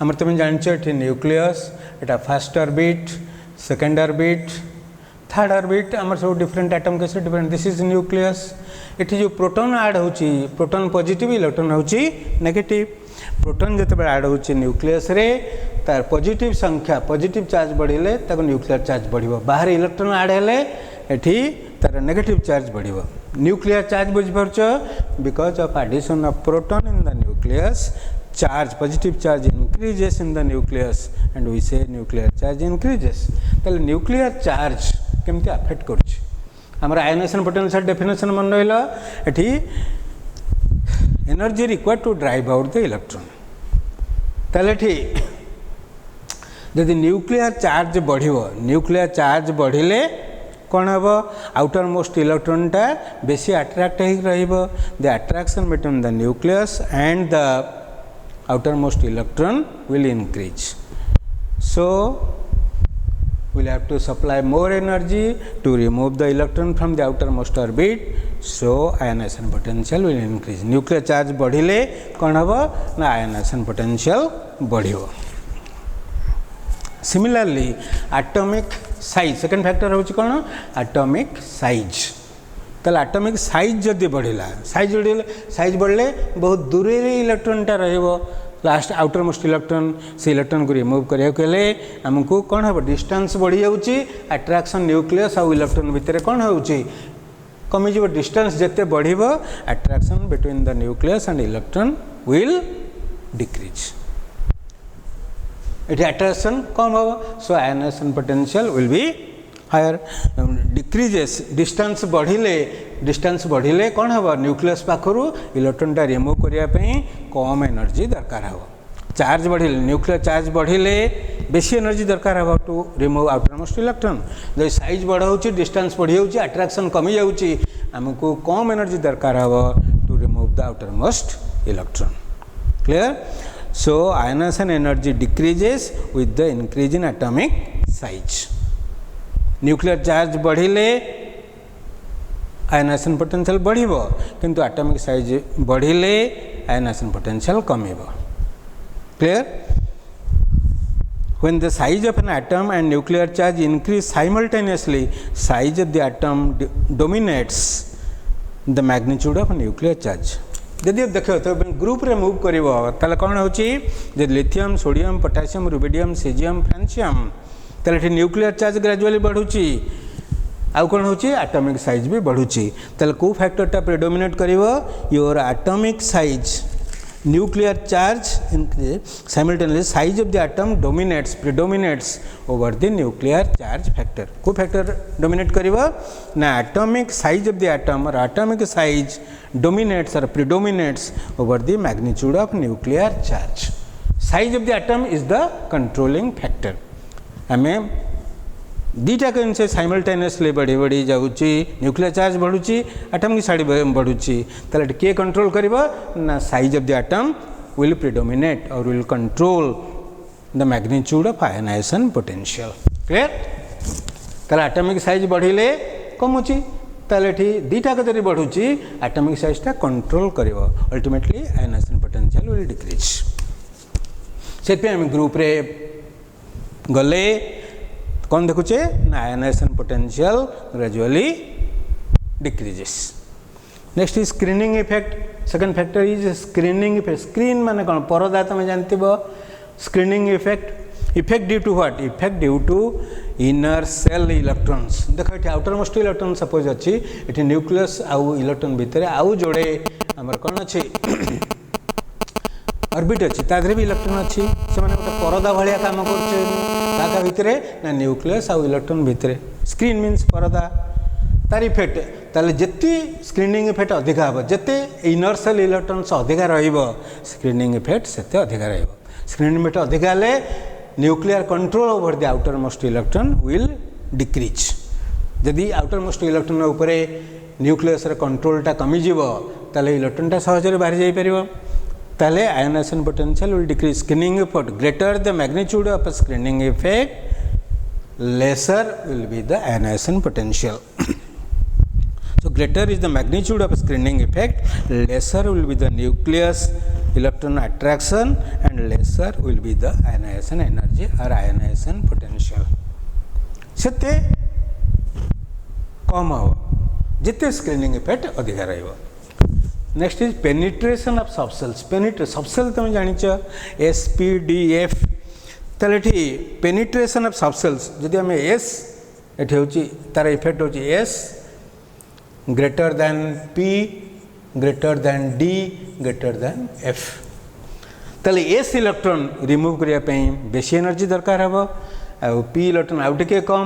आम तुम जानच ये न्यूक्लियस एटा first orbit second orbit third orbit आम सब डिफरेंट एटम के डिफरेंट. This is nucleus. ये जो प्रोटॉन ऐड होची प्रोटॉन पॉजिटिव इलेक्ट्रॉन होची नेगेटिव. प्रोटॉन जिते ऐड होची न्यूक्लियस रे तार पॉजिटिव संख्या पॉजिटिव चार्ज बढ़िले ताको न्यूक्लियर चार्ज बढ़िबो. बाहर इलेक्ट्रॉन ऐड हेले एठी तार नेगेटिव चार्ज बढ़िबो. न्यूक्लियर चार्ज बुझिपारछ because of addition of proton in the nucleus charge positive charge increases in the nucleus and we say nuclear charge increases. ताले nuclear charge केमती affect करछ हमर आयनाइजेशन पोटेंशियल डेफिनेशन मन रहिला. एठी energy required to drive out the electron. ताले एठी यदि न्यूक्लियर चार्ज बढ़िबो न्यूक्लियर चार्ज बढ़िले कौन हम आउटर मोस्ट इलेक्ट्रॉनटा बेसी अट्राक्ट हो the attraction between the nucleus and the outermost electron will increase. So we'll have to supply more energy to remove the electron from the outermost orbit. So ionization potential will increase. Nuclear charge बढ़िले कौन हम ना ionization potential बढ़ियो. Similarly atomic size second factor हूँ कौन atomic size. ताले atomic size जदि बढ़िला size बढ़ले बहुत दूर इलेक्ट्रॉनटा रहिबो. लास्ट आउटर मोस्ट इलेक्ट्रॉन से इलेक्ट्रॉन को रिमूव करने आमको कौन हम डिस्टेंस बढ़ी जाऊँगी. अट्रैक्शन न्यूक्लियस और इलेक्ट्रॉन भितर कौन होची कमिजिव. डिस्टेंस जिते बढ़िबो attraction between the nucleus and electron will decrease. ये अट्रैक्शन कम हम. So ionization potential will be higher. Decreases distance बढ़िले कौन हम न्यूक्लियस पाखरु इलेक्ट्रॉनटा रिमूव करने कम एनर्जी दरकार हो. चार्ज बढ़िले न्यूक्लियर चार्ज बढ़िले बेसी एनर्जी दरकार हे to remove outermost electron जब साइज बढ़ाऊँ डिस्टेंस बढ़ी जाऊँ अट्रैक्शन कमी जाऊँगी आमको कम एनर्जी दरकार हे to remove the outermost electron clear so ionization energy decreases with the increase in atomic size nuclear charge बढ़िले आयनाइजेशन पोटेंशियल बढ़िबो किंतु एटॉमिक साइज बढ़िले आयनाइजेशन पोटेंशियल कमिबो clear when the size of an atom and nuclear charge increase simultaneously size of the atom dominates the magnitude of nuclear charge यदि आप देखो तो group रे मूव करिवो ताले कोन होची जे lithium sodium potassium rubidium caesium francium ताले न्यूक्लियर चार्ज ग्रेजुअली बढ़ुची आउ कौन होची एटॉमिक साइज भी बढ़ुची ताले को फैक्टरटा प्रेडोमिनेट करिवो योर atomic size nuclear charge increase simultaneously size of the atom predominates over the nuclear charge factor को factor dominate करिवो ना atomic size of the atom or atomic size dominates or predominates over the magnitude of nuclear charge size of the atom is the controlling factor हमें दीटा कौन से simultaneously बढ़ी बढ़ी जाऊँगी nuclear charge बढ़ुची atom की side बढ़ुची ताले किए कंट्रोल करिवो ना size of the atom will predominate और will control the magnitude of ionization potential clear ताले एटमिक साइज बढ़िले कमुची ताले दीटा कतरी बढ़ुची एटमिक साइज टा कंट्रोल करिवो ultimately ionization potential will decrease से हम ग्रुप रे गले कौन देखुचे ना ionization potential gradually decreases next is screening effect second factor is screening effect screen माने कौन परदा तुम जानते screening effect due to what effect due to inner shell electrons देखो ये आउटर मोस्ट इलेक्ट्रॉन सपोज अच्छी ये न्यूक्लियस आउ इलेक्ट्रॉन भितर आउ जोड़े आमर कौन अच्छी ऑर्बिट अच्छी ताधरे भी इलेक्ट्रॉन अच्छी से माने गोटे परदा भाया काम कर भितर ना न्यूक्लियस आउ इलेक्ट्रॉन भितर स्क्रीन मीन्स परदा तार इफेक्ट ताले जिते स्क्रीनिंग इफेक्ट अधिका हे जिते इनर सेल इलेक्ट्रॉन्स अधिका स्क्रीनिंग इफेक्ट से अधिका स्क्रीनिंग इफेक्ट अधिका हेले nuclear control over the outermost electron will decrease जदि आउटर मोस्ट इलेक्ट्रॉन उपरे न्यूक्लियस कंट्रोलटा कमिजिव ताले इलेक्ट्रॉनटा सहजरे बाहरी जाई परिबो ताले ionization potential will decrease screening effect greater the magnitude of screening effect lesser will be the ionization potential so greater is the magnitude of screening effect lesser will be the nucleus electron attraction and lesser will be the ionization energy or ionization potential सेते कम हो जिते screening effect अधिक रहिबो next is penetration of subcells subshell तुम जानिच SPDF ताले penetration of subcells जदि आम S एठी होची तार इफेक्ट होची S greater than P greater than D greater than F ताले S इलेक्ट्रॉन रिमूव करिया पई बेसी एनर्जी दरकार हबो आ P इलेक्ट्रॉन आउट के कम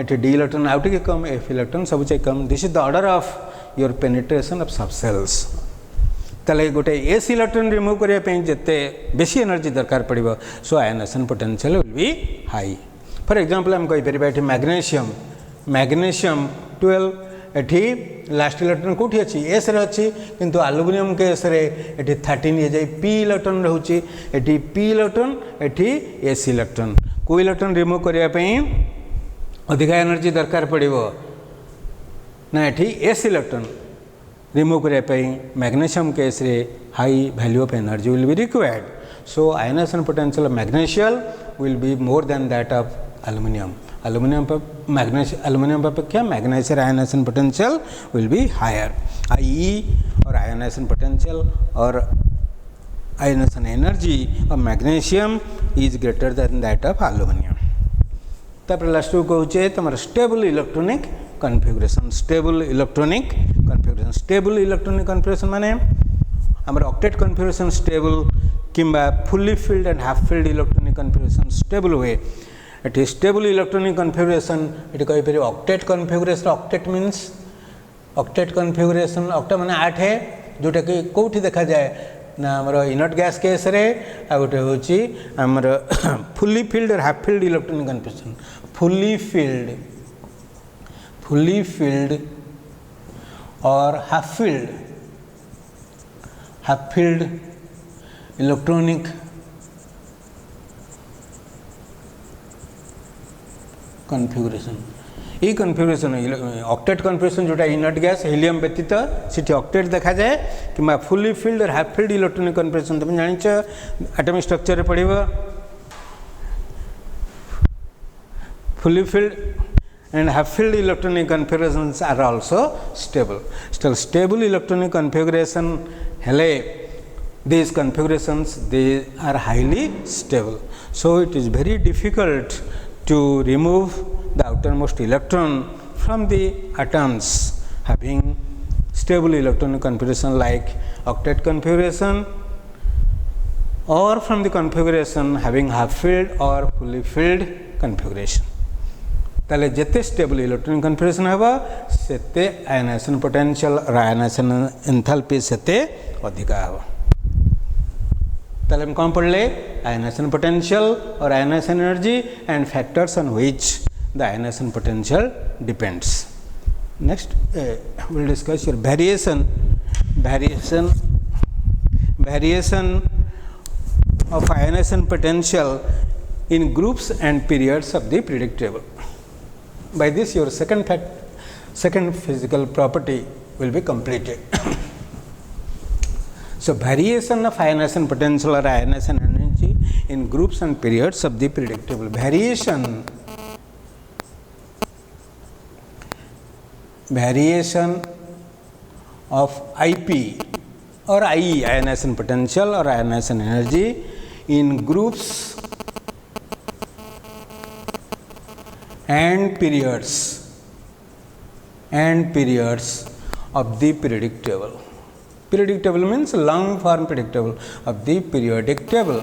एठी D इलेक्ट्रॉन आउट के कम F इलेक्ट्रॉन सब से come this is the order of your penetration of subcells ताले गोटे S इलेक्ट्रॉन रिमूव करिया पई जते बेसी एनर्जी दरकार पड़िबो so ionization potential will be high for example हम कहि परिबा एठी मैग्नीशियम 12 एठी लास्ट इलेक्ट्रॉन कोठी अछि S रे अछि किंतु एल्युमिनियम केस रे एठी 13 हे जाई P इलेक्ट्रॉन रहउछि एठी P इलेक्ट्रॉन एठी S इलेक्ट्रॉन को इलेक्ट्रॉन रिमूव करिया पई अधिक एनर्जी दरकार पड़िबो ना एठी S इलेक्ट्रॉन रिमूव करिया पई मैग्नीशियम केस रे high value of energy will be required so ionization potential of magnesium will be more than that of aluminium aluminium अपेक्षा magnesium ionization potential will be higher IE और ionization potential और ionization energy of magnesium is greater than that of aluminium तापर last को कहूचे तुम stable electronic configuration stable electronic configuration माने हमर octet configuration stable किंबा fully filled and half filled electronic configuration stable हुए एटी स्टेबल इलेक्ट्रॉनिक कन्फिगरेशन ये कही पारे octet configuration octet means octet configuration octa माने 8 है जोटा कि कोठी देखा जाए ना आमर इनर्ट गैस केस रे आ गोटे होची आमर फुली फिल्ड और half filled electronic configuration fully filled और हाफ फील्ड इलेक्ट्रॉनिक कन्फिगरेशन ये कन्फिगरेशन ऑक्टेट कन्फिगरेशन जोटा इनर्ट गैस हीलियम व्यतीत सीटी ऑक्टेट देखा जाए कि फुली फिल्ड और हाफ फिल्ड इलेक्ट्रॉनिक कन्फिगरेशन तुम जान एटॉमिक स्ट्रक्चर पढ़व fully filled and half filled electronic configurations are also stable. Still stable electronic configuration hele these configurations they are highly stable. So it is very difficult to remove the outermost electron from the atoms having stable electronic configuration like octet configuration or from the configuration having half filled or fully filled configuration. ताले जिते stable electronic configuration हेबा सेते ionization potential और ionization enthalpy सेते अधिक हेबा ताले हम कौन पढ़ले आयनाइजेशन पोटेंशियल और ionization energy and factors on which the ionization potential depends. Next will discuss your variation of ionization potential in groups and periods of the periodic table. By this your second physical property will be completed. So variation of ionization potential or ionization energy in groups and periods of the periodic table. Variation of IP or IE ionization potential or ionization energy in groups and periods of the periodic table. Periodic table means long form periodic table of the periodic table.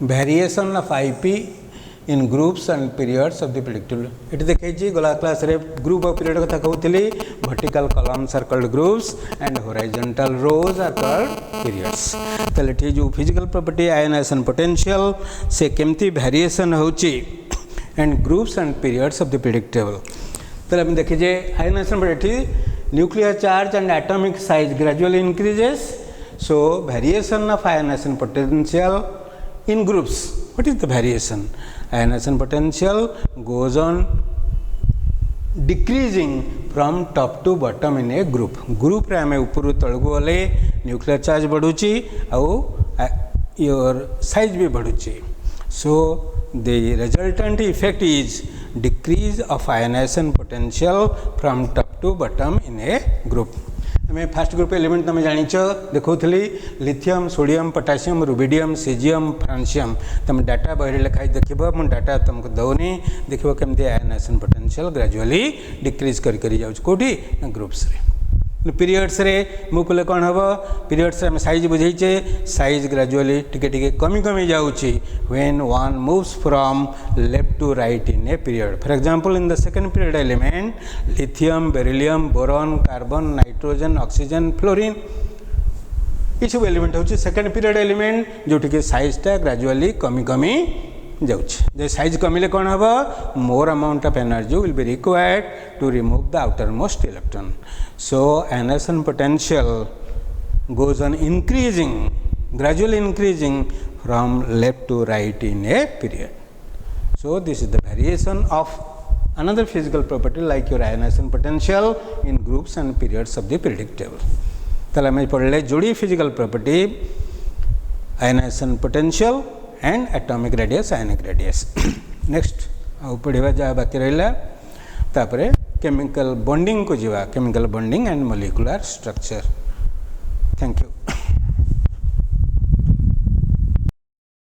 Variation of IP in groups and periods of the periodic table. It देखिए गला class रे group of period कथा कहूली vertical columns are called groups and horizontal rows are called periods. तले ठी जो physical property ionization potential से केमती वेरिएशन होची and groups and periods of the periodic table. तले हम देखिए ionization potential nuclear charge and atomic size gradually increases. So variation of ionization potential in groups. What is the variation? Ionization potential goes on decreasing from top to bottom in a group. Group रे हमें ऊपर तलगु वाले nuclear charge बढ़ुची आउ your size भी बढ़ुची. So the resultant effect is decrease of ionization potential from top to bottom in a group. हमें first group element तुम जाच देखुली lithium sodium potassium rubidium caesium francium तुम डाटा बही लिखाई देख मुझे डाटा तुमको दौनी देख केमती आयनाइजेशन पोटेंशियल ग्रेजुअली डिक्रीज करी जाऊँगी ग्रुप्स रे. पीरियड्स रे मुझे कौन हम पीरियड्स रे साइज बुझे साइज ग्रेजुअली टिके कमी जाऊँगी when one moves from left to right in a period. For example in the second period element lithium beryllium boron carbon nitrogen oxygen fluorine ये सब एलिमेंट हूँ सेकंड पीरियड एलिमेंट जोटि साइजटा gradually कमी जाऊँगी. साइज कमिले कौन हम more amount of energy will be required to remove the outermost electron. So ionization potential goes on increasing, gradually increasing from left to right in a period. So this is the variation of another physical property like your ionization potential in groups and periods of the periodic table. ताले हमें पढ़ले जोड़ी physical property ionization potential and atomic radius ionic radius. Next आउ पढ़िबा जा बाकी रहिला तापरे chemical bonding को जीवा chemical bonding and molecular structure. Thank you.